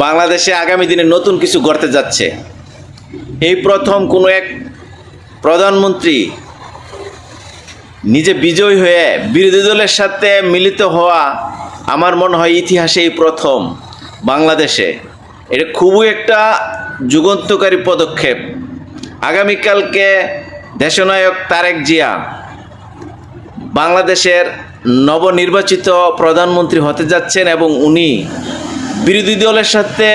বাংলাদেশে আগামী দিনে নতুন কিছু ঘটতে যাচ্ছে। এই প্রথম কোনো এক প্রধানমন্ত্রী নিজে বিজয়ী হয়ে বিরোধী দলের সাথে মিলিত হওয়া আমার মনে হয় ইতিহাসে এই প্রথম বাংলাদেশে। এটা খুবই একটা যুগান্তকারী পদক্ষেপ। আগামীকালকে দেশনায়ক তারেক জিয়া বাংলাদেশের নবনির্বাচিত প্রধানমন্ত্রী হতে যাচ্ছেন এবং উনি বিরোধী দলের সাথে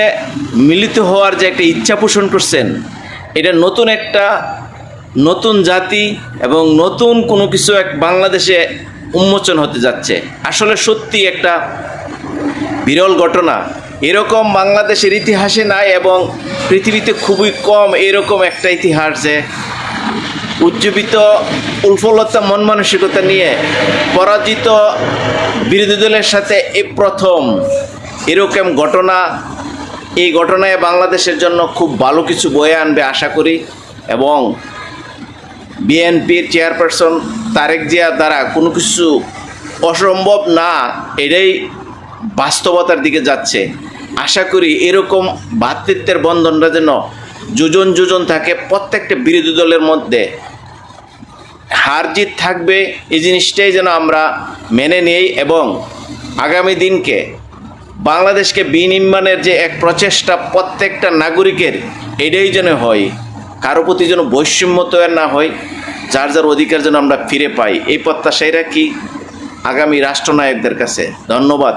মিলিত হওয়ার যে একটা ইচ্ছা পোষণ করছেন, এটা নতুন জাতি এবং নতুন কোনো কিছু এক বাংলাদেশে উন্মোচন হতে যাচ্ছে। আসলে সত্যি একটা বিরল ঘটনা। এরকম বাংলাদেশের ইতিহাসে নাই এবং পৃথিবীতে খুবই কম এরকম একটা ইতিহাস যে উজ্জীবিত উৎফুল্লতা মন মানসিকতা নিয়ে পরাজিত বিরোধী দলের সাথে এই প্রথম এরকম ঘটনা। এই ঘটনায় বাংলাদেশের জন্য খুব ভালো কিছু বয়ে আনবে আশা করি, এবং বিএনপির চেয়ারপারসন তারেক জিয়া দ্বারা কোনো কিছু অসম্ভব না, এটাই বাস্তবতার দিকে যাচ্ছে। আশা করি এরকম ভ্রাতৃত্বের বন্ধনটা যেন যোজন থাকে প্রত্যেকটা বিরোধী দলের মধ্যে। হার জিত থাকবে, এই জিনিসটাই যেন আমরা মেনে নেই এবং আগামী দিনকে বাংলাদেশকে বিনির্মাণের যে এক প্রচেষ্টা প্রত্যেকটা নাগরিকের, এটাই যেন হয়। কারো প্রতি যেন বৈষম্য তৈরি না হয়, যার যার অধিকার যেন আমরা ফিরে পাই, এই প্রত্যাশাই রাখি আগামী রাষ্ট্রনায়কদের কাছে। ধন্যবাদ।